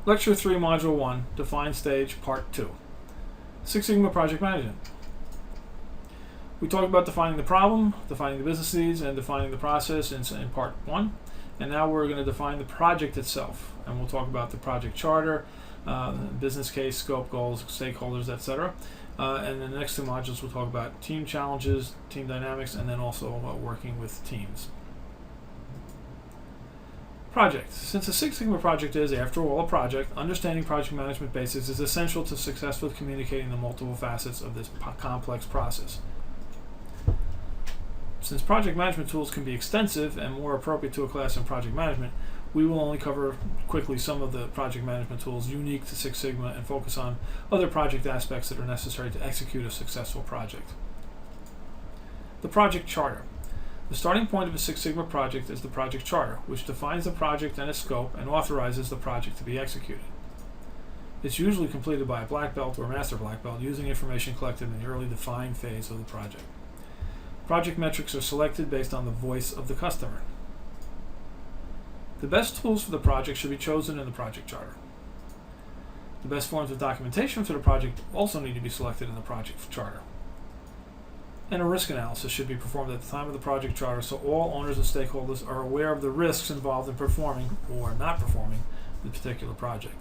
Lecture 3, Module 1, Define Stage, Part 2. Six Sigma Project Management. We talked about defining the problem, defining the business needs, and defining the process in Part 1. And now we're going to define the project itself. And we'll talk about the project charter, business case, scope, goals, stakeholders, etc. And in the next two modules, we'll talk about team challenges, team dynamics, and then also working with teams. Project. Since a Six Sigma project is, after all, a project, understanding project management basics is essential to successfully communicating the multiple facets of this complex process. Since project management tools can be extensive and more appropriate to a class in project management, we will only cover quickly some of the project management tools unique to Six Sigma and focus on other project aspects that are necessary to execute a successful project. The project charter. The starting point of a Six Sigma project is the project charter, which defines the project and its scope and authorizes the project to be executed. It's usually completed by a black belt or master black belt using information collected in the early defined phase of the project. Project metrics are selected based on the voice of the customer. The best tools for the project should be chosen in the project charter. The best forms of documentation for the project also need to be selected in the project charter. And a risk analysis should be performed at the time of the project charter so all owners and stakeholders are aware of the risks involved in performing or not performing the particular project.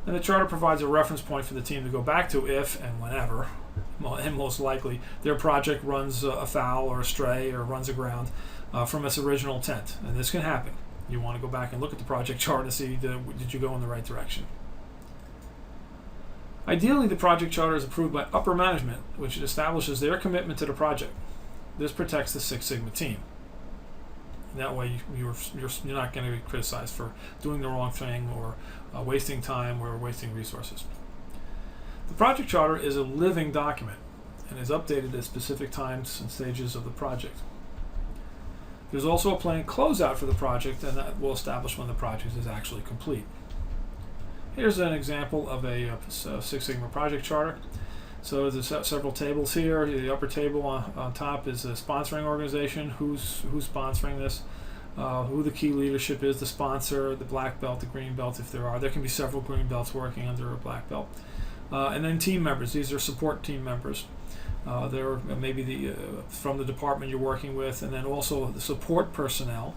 And the charter provides a reference point for the team to go back to if and whenever, and most likely, their project runs afoul or astray or runs aground from its original intent. And this can happen. You want to go back and look at the project chart to see did you go in the right direction. Ideally, the project charter is approved by upper management, which establishes their commitment to the project. This protects the Six Sigma team. That way, you're not going to be criticized for doing the wrong thing or wasting time or wasting resources. The project charter is a living document and is updated at specific times and stages of the project. There's also a planned closeout for the project, and that will establish when the project is actually complete. Here's an example of a Six Sigma project charter. So there's several tables here. The upper table on top is a sponsoring organization, who's sponsoring this, who the key leadership is, the sponsor, the black belt, the green belt if there are. There can be several green belts working under a black belt. And then team members. These are support team members. They're maybe from the department you're working with, and then also the support personnel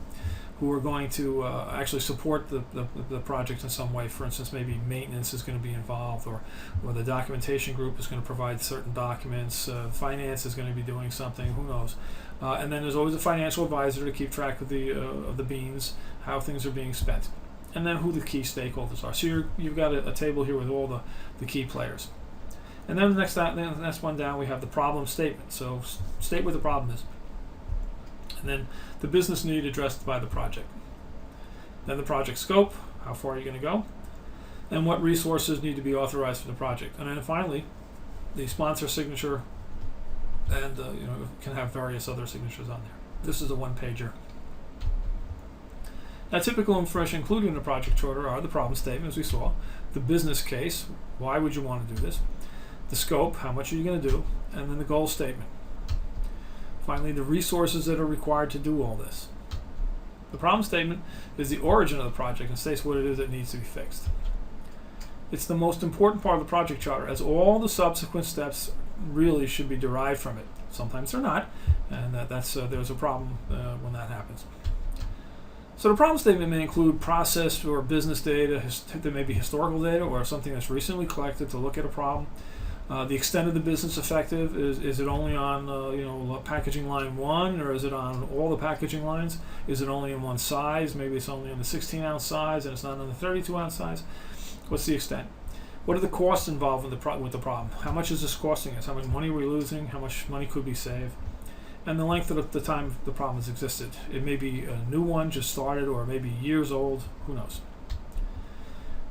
who are going to actually support the project in some way. For instance, maybe maintenance is going to be involved, or the documentation group is going to provide certain documents, finance is going to be doing something, who knows. And then there's always a financial advisor to keep track of the beans, how things are being spent. And then who the key stakeholders are. So you've got a table here with all the key players. And then the next one down, we have the problem statement. So state what the problem is. And then the business need addressed by the project. Then the project scope, how far are you going to go? And what resources need to be authorized for the project. And then finally, the sponsor signature, and can have various other signatures on there. This is a one-pager. Now, typical information included in the project charter are the problem statement, as we saw, the business case, why would you want to do this, the scope, how much are you going to do, and then the goal statement. Finally, the resources that are required to do all this. The problem statement is the origin of the project and states what it is that needs to be fixed. It's the most important part of the project charter, as all the subsequent steps really should be derived from it. Sometimes they're not, and there's a problem when that happens. So the problem statement may include process or business data. There may be historical data or something that's recently collected to look at a problem. The extent of the business effective, is it only on packaging line 1, or is it on all the packaging lines? Is it only in one size? Maybe it's only in the 16-ounce size and it's not in the 32-ounce size. What's the extent? What are the costs involved with the problem? How much is this costing us? How much money are we losing? How much money could be saved? And the length of the time the problem has existed. It may be a new one, just started, or maybe years old. Who knows?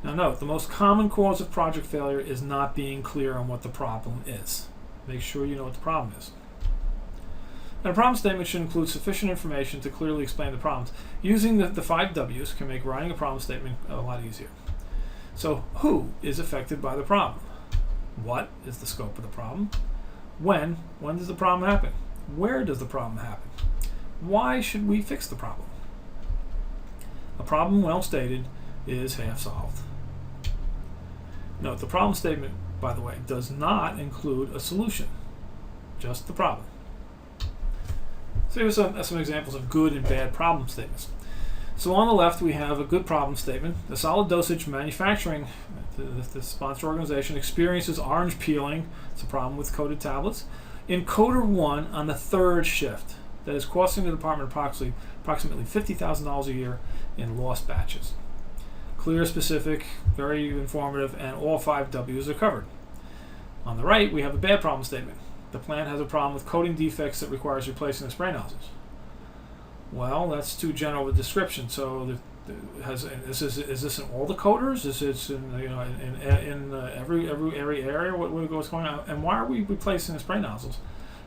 Now note, the most common cause of project failure is not being clear on what the problem is. Make sure you know what the problem is. And a problem statement should include sufficient information to clearly explain the problems. Using the 5 W's can make writing a problem statement a lot easier. So, who is affected by the problem? What is the scope of the problem? When does the problem happen? Where does the problem happen? Why should we fix the problem? A problem well stated is half solved. Note, the problem statement, by the way, does not include a solution, just the problem. So here's some examples of good and bad problem statements. So on the left, we have a good problem statement. The solid dosage manufacturing, the sponsor organization, experiences orange peeling. It's a problem with coated tablets in coder 1 on the 3rd shift. That is costing the department approximately $50,000 a year in lost batches. Clear, specific, very informative, and all 5 W's are covered. On the right, we have a bad problem statement. The plant has a problem with coating defects that requires replacing the spray nozzles. Well, that's too general a description. So, is this in all the coders? Is it in every area? What's going on? And why are we replacing the spray nozzles?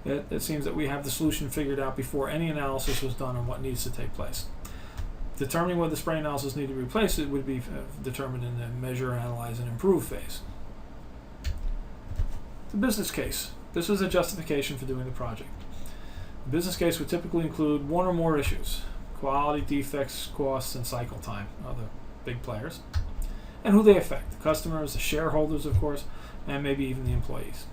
It seems that we have the solution figured out before any analysis was done on what needs to take place. Determining whether the spray nozzles need to be replaced would be determined in the measure, analyze, and improve phase. The business case. This is a justification for doing the project. The business case would typically include one or more issues: quality, defects, costs, and cycle time, other big players, and who they affect: the customers, the shareholders, of course, and maybe even the employees.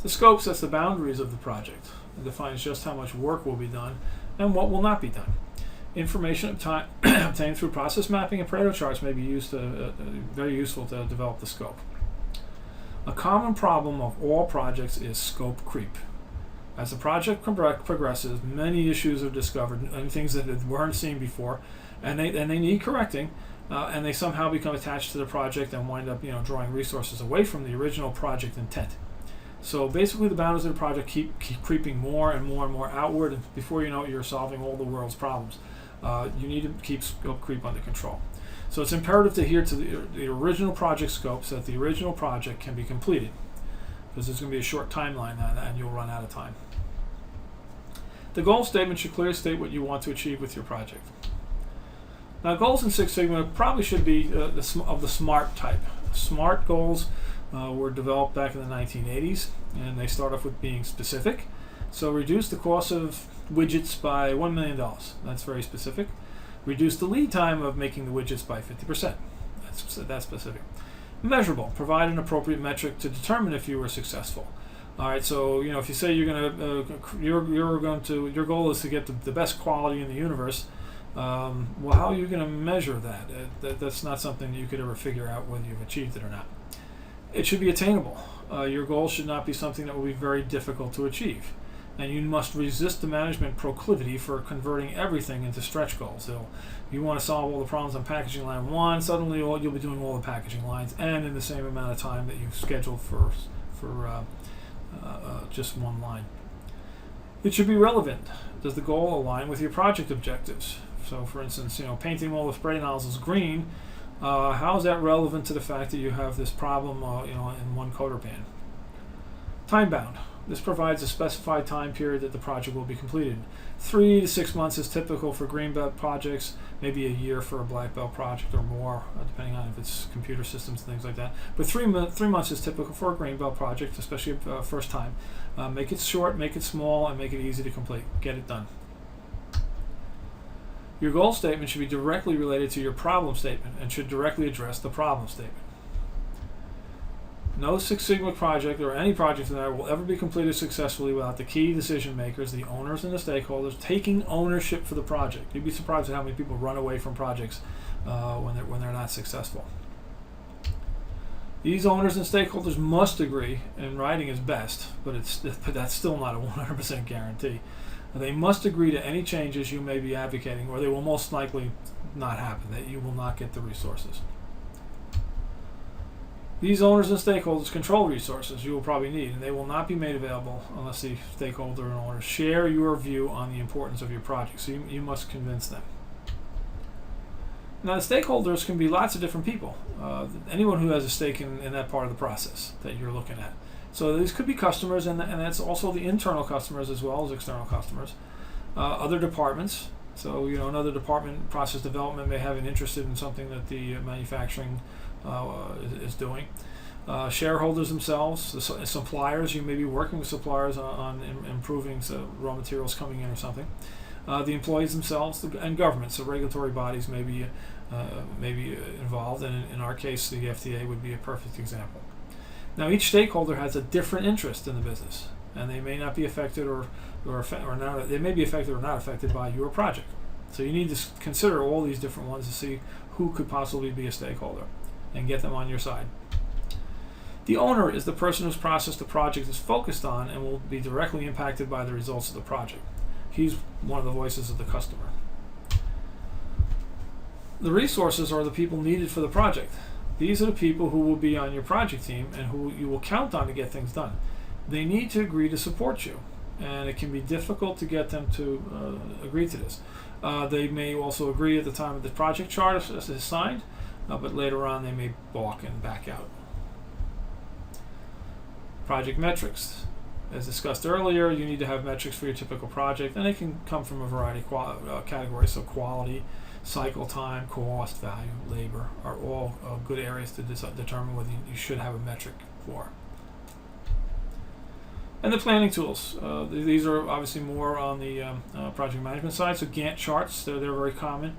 The scope sets the boundaries of the project. It defines just how much work will be done and what will not be done. Information obtained through process mapping and Pareto charts may be very useful to develop the scope. A common problem of all projects is scope creep. As the project progresses, many issues are discovered and things that weren't seen before, and they need correcting, and they somehow become attached to the project and wind up drawing resources away from the original project intent. So basically, the boundaries of the project keep creeping more and more and more outward, and before you know it, you're solving all the world's problems. You need to keep scope creep under control. So it's imperative to adhere to the original project scope so that the original project can be completed, because there's going to be a short timeline and you'll run out of time. The goal statement should clearly state what you want to achieve with your project. Now, goals in Six Sigma probably should be of the SMART type. SMART goals were developed back in the 1980s, and they start off with being specific. So reduce the cost of widgets by $1 million. That's very specific. Reduce the lead time of making the widgets by 50%. That's specific. Measurable. Provide an appropriate metric to determine if you were successful. All right. So if you say your goal is to get the best quality in the universe. Well, how are you going to measure that? That's not something you could ever figure out whether you've achieved it or not. It should be attainable. Your goal should not be something that will be very difficult to achieve. And you must resist the management proclivity for converting everything into stretch goals. So you want to solve all the problems on packaging line 1, suddenly you'll be doing all the packaging lines and in the same amount of time that you've scheduled for just one line. It should be relevant. Does the goal align with your project objectives? So for instance, painting all the spray nozzles green, how is that relevant to the fact that you have this problem in one coater pan? Time bound. This provides a specified time period that the project will be completed. 3 to 6 months is typical for green belt projects, maybe a year for a black belt project or more, depending on if it's computer systems and things like that. But 3 months is typical for a green belt project, especially first time. Make it short, make it small, and make it easy to complete. Get it done. Your goal statement should be directly related to your problem statement and should directly address the problem statement. No Six Sigma project or any project in there will ever be completed successfully without the key decision makers, the owners and the stakeholders, taking ownership for the project. You'd be surprised at how many people run away from projects when they're not successful. These owners and stakeholders must agree, and writing is best, but that's still not a 100% guarantee. They must agree to any changes you may be advocating, or they will most likely not happen, that you will not get the resources. These owners and stakeholders control resources you will probably need, and they will not be made available unless the stakeholder and owners share your view on the importance of your project. So you must convince them. Now, the stakeholders can be lots of different people. Anyone who has a stake in that part of the process that you're looking at. So these could be customers, and that's also the internal customers as well as external customers. Other departments. So another department, process development, may have an interest in something that the manufacturing is doing. Shareholders themselves, the suppliers, you may be working with suppliers on improving raw materials coming in or something. the employees themselves, and government. So regulatory bodies may be involved, and in our case, the FDA would be a perfect example. Now, each stakeholder has a different interest in the business, and they may not be affected or not. They may be affected or not affected by your project. So you need to consider all these different ones to see who could possibly be a stakeholder, and get them on your side. The owner is the person whose process the project is focused on and will be directly impacted by the results of the project. He's one of the voices of the customer. The resources are the people needed for the project. These are the people who will be on your project team and who you will count on to get things done. They need to agree to support you, and it can be difficult to get them to agree to this. They may also agree at the time of the project chart is signed, but later on they may balk and back out. Project metrics. As discussed earlier, you need to have metrics for your typical project, and they can come from a variety of categories. So quality, cycle time, cost, value, labor are all good areas to determine whether you should have a metric for. And the planning tools. These are obviously more on the project management side. So Gantt charts, they're very common.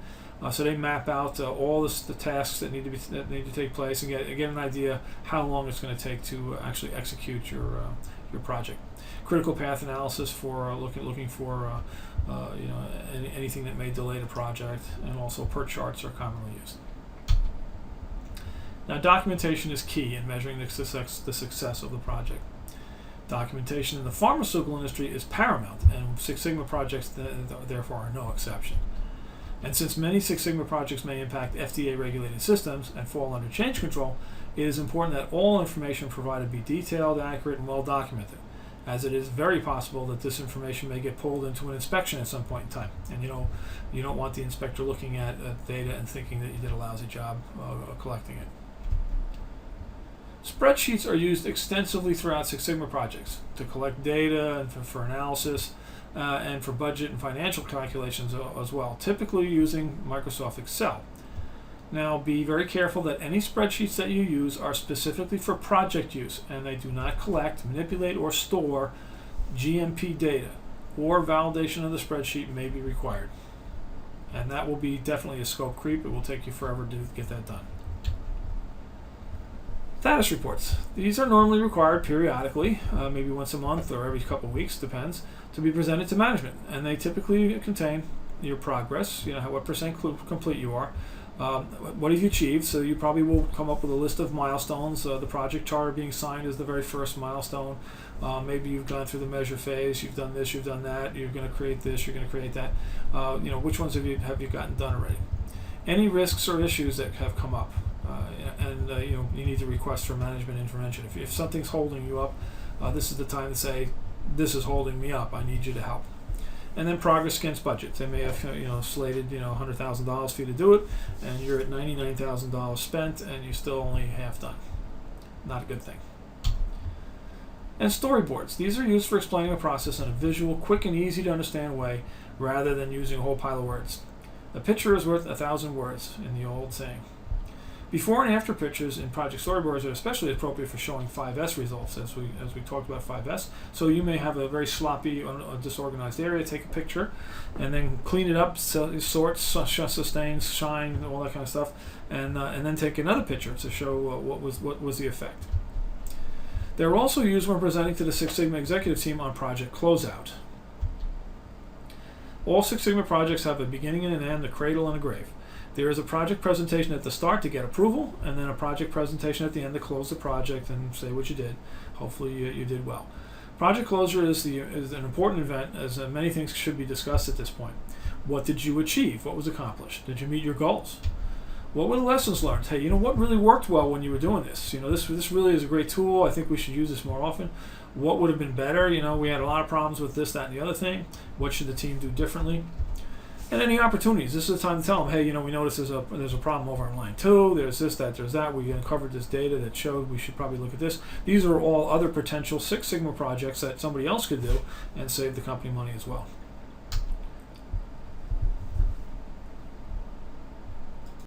So they map out all the tasks that need to take place, and get an idea how long it's going to take to actually execute your project. Critical path analysis for looking for anything that may delay the project, and also PERT charts are commonly used. Now, documentation is key in measuring the success of the project. Documentation in the pharmaceutical industry is paramount, and Six Sigma projects therefore are no exception. And since many Six Sigma projects may impact FDA-regulated systems and fall under change control, it is important that all information provided be detailed, accurate, and well documented, as it is very possible that this information may get pulled into an inspection at some point in time. And you don't want the inspector looking at data and thinking that you did a lousy job collecting it. Spreadsheets are used extensively throughout Six Sigma projects to collect data and for analysis and for budget and financial calculations as well, typically using Microsoft Excel. Now, be very careful that any spreadsheets that you use are specifically for project use, and they do not collect, manipulate, or store GMP data, or validation of the spreadsheet may be required. And that will be definitely a scope creep. It will take you forever to get that done. Status reports. These are normally required periodically, maybe once a month or every couple of weeks, depends, to be presented to management. And they typically contain your progress, what percent complete you are, what have you achieved. So you probably will come up with a list of milestones. The project charter being signed is the very first milestone. Maybe you've gone through the measure phase, you've done this, you've done that, you're going to create this, you're going to create that. Which ones have you gotten done already? Any risks or issues that have come up. You need to request for management intervention. If something's holding you up, this is the time to say, this is holding me up, I need you to help. And then progress against budget. They may have slated $100,000 for you to do it, and you're at $99,000 spent, and you're still only half done. Not a good thing. And storyboards. These are used for explaining a process in a visual, quick, and easy to understand way, rather than using a whole pile of words. A picture is worth 1,000 words, in the old saying. Before and after pictures in project storyboards are especially appropriate for showing 5S results, as we talked about 5S. So you may have a very sloppy, disorganized area. Take a picture, and then clean it up, sort, sustain, shine, all that kind of stuff, and then take another picture to show what was the effect. They're also used when presenting to the Six Sigma executive team on project closeout. All Six Sigma projects have a beginning and an end, a cradle and a grave. There is a project presentation at the start to get approval, and then a project presentation at the end to close the project and say what you did. Hopefully you did well. Project closure is an important event, as many things should be discussed at this point. What did you achieve? What was accomplished? Did you meet your goals? What were the lessons learned? Hey, what really worked well when you were doing this? This really is a great tool. I think we should use this more often. What would have been better? We had a lot of problems with this, that, and the other thing. What should the team do differently? And any opportunities. This is the time to tell them, hey, we noticed there's a problem over on line 2. There's this, that, there's that. We uncovered this data that showed we should probably look at this. These are all other potential Six Sigma projects that somebody else could do and save the company money as well.